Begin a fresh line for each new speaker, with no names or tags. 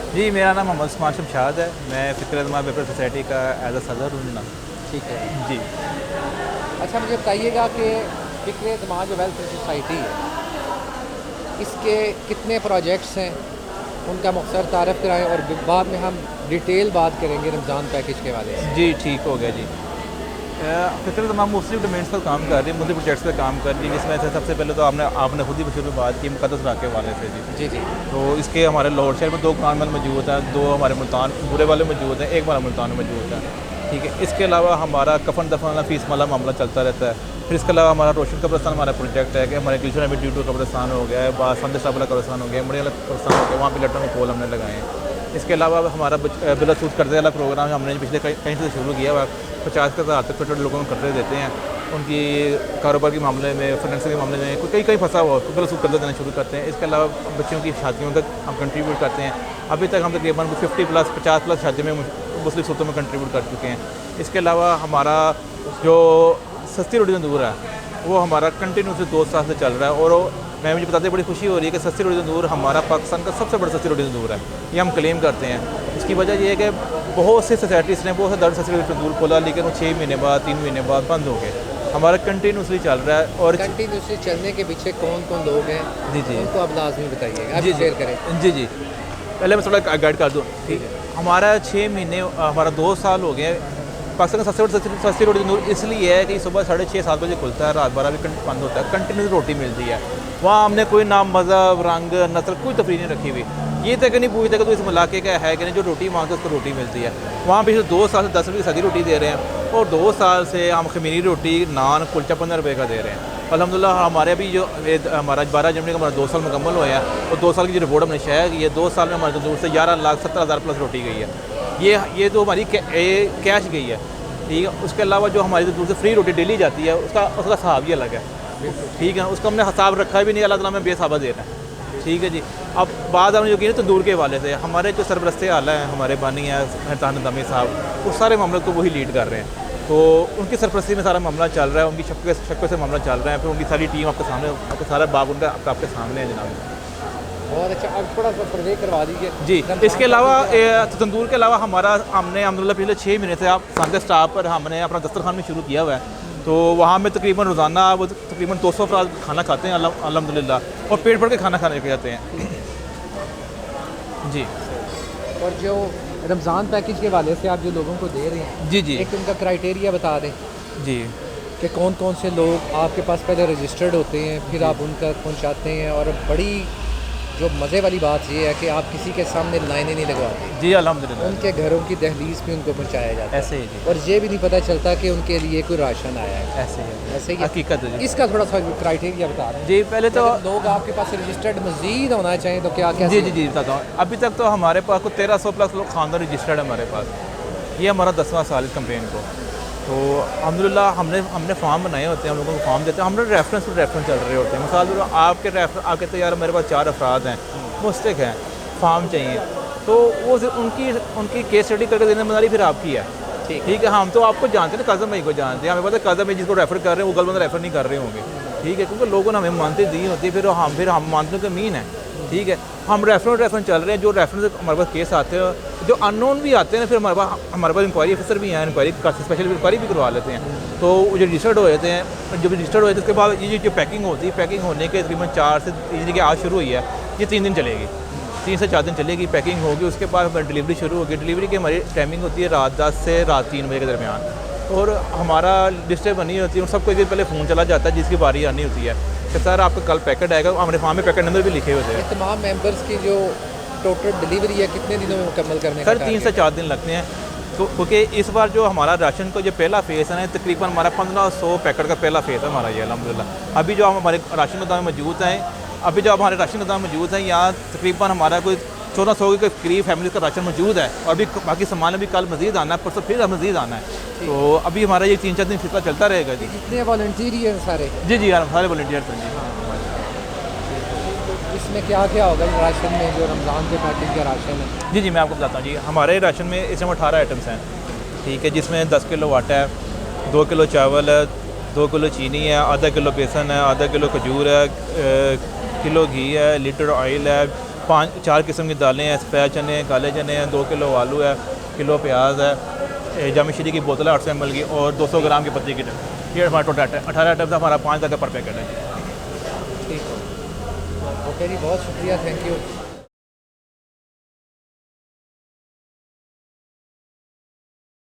जी, मेरा नाम मोहम्मद उस्मान शमशाद है। मैं फ़िक्र जमा वेलफेयर सोसाइटी का एज अ सदर हूँ ना।
ठीक है।
जी।
अच्छा, मुझे बताइएगा कि फ़िक्र जमा जो वेलफेयर सोसाइटी है, इसके कितने प्रोजेक्ट्स हैं, उनका मुख्तसर तारफ़ कराएँ और बाद में हम डिटेल बात करेंगे रमज़ान पैकेज के हवाले से।
जी, ठीक हो गया जी। फ़िक्र जमा मुस्लिम डोमेन्स पर काम कर रही है, मुस्लिम प्रोजेक्ट्स पर काम कर रही है, जिसमें से सबसे पहले तो आपने आपने खुद ही शुरू में बात की मुक़द्दस राह के हवाले से जी।
जी जी।
तो इसके हमारे लाहौर शहर में 2 कानमल मौजूद हैं, 2 हमारे मुल्तान बुरे वाले मौजूद हैं, 1 हमारा मुल्तान में मौजूद है। ठीक है। इसके अलावा हमारा कफ़न दफन वाला फ़ीस वाला मामला चलता रहता है। फिर इसके अलावा हमारा रोशन कब्रिस्तान हमारा प्रोजेक्ट है कि हमारे गिलशन में ड्यूटो कब्रिस्तान हो गया है, संदेश वाला कब्रिस्तान हो गया, मड़ी वाला कब्रिस्तान हो गया, वहाँ पे लटों में पोल हमने लगाए हैं। इसके अलावा हमारा बिलासूद कर्जे वाला प्रोग्राम हमने पिछले कहीं से शुरू किया हुआ। 50,000 तक छोटे छोटे लोगों को कर्जे देते हैं, उनकी कारोबार के मामले में, फाइनेंसिंग के मामले में कोई कहीं फंसा हुआ तो बिलासूद कर्जा देना शुरू करते हैं। इसके अलावा बच्चों की शादियों का हम कंट्रीब्यूट करते हैं। अभी तक हम तकरीबन 50+ शादी में मुस्लिम सूतों में कंट्रीब्यूट कर चुके हैं। इसके अलावा हमारा जो सस्ती रोटी तंदूर है वो हमारा कंटिन्यूसली 2 साल से चल रहा है, और मुझे बताते बड़ी खुशी हो रही है कि सस्ती रोटी तंदूर हमारा पाकिस्तान का सबसे बड़ा सस्ती रोटी तंदूर है, ये हम क्लेम करते हैं। इसकी वजह ये है कि बहुत सी सोसाइटीज़ ने बहुत से दर्ज सस्ती रोटी तंदूर खोला, लेकिन वो 6 महीने बाद 3 महीने बाद बंद हो गए। हमारा कंटिन्यूसली चल रहा है। और
कंटिन्यूसली चलने के पीछे कौन कौन लोग हैं,
जी जी
उनको आप लाजमी बताइएगा, आप
जी
शेयर करें।
जी जी पहले मैं थोड़ा गाइड कर दूँ। ठीक है। हमारा 6 महीने हमारा 2 साल हो गए। पाकिस्तान का सबसे बड़ा सस्ती रोटी तंदूर इसलिए है कि सुबह 6:30-7 बजे खुलता है, रात 12 बजे बंद होता है, कंटिन्यूस रोटी मिलती है। वहाँ हमने कोई नाम, मज़हब, रंग, नस्ल कोई तफरीक नहीं रखी हुई। ये तक नहीं पूछते कि तो इस इलाके का है कि नहीं, जो रोटी मांगते उसको रोटी मिलती है। वहाँ पिछले 2 साल से 10 रुपये की सदी रोटी दे रहे हैं, और 2 साल से हम खमीरी रोटी, नान, कुलचा 15 रुपये का दे रहे हैं। अल्हम्दुलिल्लाह हमारे अभी जो हमारा 12 जनवरी का हमारा 2 साल मुकम्मल हुआ है, और 2 साल की जो रिपोर्ट हमने शेयर की है, 2 साल में हमारे तंदूर से 11,70,000+ रोटी गई है। ये तो हमारी कैश गई है। ठीक है। उसके अलावा जो हमारी तंदूर से फ्री रोटी डेली जाती है, उसका हिसाब ही अलग है। ठीक है। उसका हमने हिसाब रखा भी नहीं, अल्लाह ताला में बेसाबा दे रहा है। ठीक है जी। अब बात हमने जो की ना तंदूर के हवाले से, हमारे जो सरबरस्ते आला हैं, हमारे बानी हैं मेहतान नदामी साहब, वो सारे मामलों को वही लीड कर रहे हैं। तो उनकी सरपरस्ती में सारा मामला चल रहा है, उनकी शक्कों से मामला चल रहा है। फिर उनकी सारी टीम आपके सामने, आपके सारा बाग उनका आपके सामने है जनाब।
बहुत अच्छा, अब थोड़ा सा सर्वे करवा दीजिए
जी। इसके अलावा तंदूर के अलावा हमने अल्हम्दुलिल्लाह पिछले 6 महीने से आप सारे स्टाफ पर हमने अपना दस्तरखान में शुरू किया हुआ है। तो वहाँ में तकरीबन रोज़ाना वो तकरीबन 200 अफराद खाना खाते हैं अल्हम्दुलिल्लाह, और पेट भर के खाना खाने के जाते हैं। जी
और जो रमज़ान पैकेज के हवाले से आप जो लोगों को दे रहे हैं,
जी जी
एक उनका क्राइटेरिया बता दें
जी
कि कौन कौन से लोग आपके पास पहले रजिस्टर्ड होते हैं, फिर आप उनका पहुंचाते हैं। और बड़ी जो मज़े वाली बात ये है कि आप किसी के सामने लाइनें नहीं लगवाते,
जी अल्हम्दुलिल्लाह
उनके घरों की दहलीज पे उनको पहुंचाया जाता है।
ऐसे ही जी,
और ये भी नहीं पता चलता कि उनके लिए कोई राशन आया है।
ऐसे ही
ऐसे ही
हकीकत है जी।
इसका थोड़ा सा क्राइटेरिया बता दें।
जी पहले तो
अगर लोग आपके पास रजिस्टर्ड मजीद होना चाहें तो क्या क्या?
जी जी जी बताता हूँ। अभी तक तो हमारे पास कुछ 1300+ लोग खानदान रजिस्टर्ड है हमारे पास। ये हमारा 10वां साल इस कैंपेन को। तो अल्हम्दुलिल्लाह हमने फॉर्म बनाए होते हैं, हम लोगों को फॉर्म देते हैं, हमने रेफरेंस चल रहे होते हैं। मिसाल आपके तो यार मेरे पास 4 अफराद हैं, मुस्तक हैं, फॉर्म चाहिए, तो वो उनकी केस स्टडी करके देने वाली फिर आपकी है। ठीक है। हम तो आपको जानते हैं ना, काज़म भाई को जानते हैं, हमें पता है काज़म भाई जिसको रेफ़र कर रहे हैं वो गलत रेफ़र नहीं कर रहे होंगे। ठीक है। क्योंकि लोगों ने हमें मानते दी होती है, फिर हम मानते हैं मीन है। ठीक है। हम रेफरेंस चल रहे हैं, जो रेफरेंस हमारे पास केस आते हैं, जो अननोन भी आते हैं, फिर हमारे पास इंक्वायरी ऑफिसर भी हैं, इंक्वायरी स्पेशल इंक्वायरी भी करवा लेते हैं। तो जो रजिस्टर्ड हो जाते हैं, जब रजिस्टर्ड हो जाते हैं उसके बाद ये जो पैकिंग होती है, पैकिंग होने के तकरीबन 4 से कि आज शुरू हुई है, ये 3 दिन चलेगी, 3 से 4 दिन चलेगी, पैकिंग होगी। उसके बाद डिलीवरी शुरू होगी। डिलीवरी की हमारी टाइमिंग होती है रात 10 से रात 3 बजे के दरमियान, और हमारा लिस्टें बनी होती है, और सबको एक दिन पहले फ़ोन चला जाता है जिसकी बारी आनी होती है कि सर आपका कल पैकेट आएगा। हमारे फार्म में पैकेट नंबर भी लिखे होते हैं।
तमाम मेंबर्स की जो टोटल डिलीवरी है कितने दिनों में मुकम्मल करने का?
सर 3 से 4 दिन लगते हैं। तो क्योंकि इस बार जो हमारा राशन का जो पहला फेज़ है, तकरीबन हमारा 1500 पैकेट का पहला फेज़ है हमारा ये अल्हम्दुलिल्लाह। अभी जो हमारे राशन गोदाम मौजूद हैं, यहाँ तकरीबन हमारा कोई 1400 के करीब फैमिली का राशन मौजूद है, और भी बाकी सामान अभी कल मज़ीद आना है, परसों फिर मज़ीद आना है। तो अभी हमारा ये 3-4 दिन सिलसिला चलता रहेगा जी।
कितने वॉलंटियर हैं सारे?
जी जी यार, सारे वॉलंटियर्स हैं जी।
इसमें क्या क्या होगा राशन में, जो रमज़ान के पैकेज का राशन है?
जी जी मैं आपको बताता हूँ जी। हमारे राशन में इस समय 18 आइटम्स हैं। ठीक है। जिसमें 10 किलो आटा है, 2 किलो चावल है, 2 किलो चीनी है, आधा किलो बेसन है, आधा किलो खजूर है, किलो घी है, लीटर ऑयल है, 4 किस्म की दालें हैं, सफ़ेद चने हैं, काले चने हैं, 2 किलो आलू है, किलो प्याज है, जाम शीरी की बोतल है 800 ml की, और 200 ग्राम की पत्ती की टिन। ये हमारा टोटल 18 आइटम हमारा 5 का पर पैकेट है।
ठीक है, ओके जी, बहुत शुक्रिया, थैंक यू।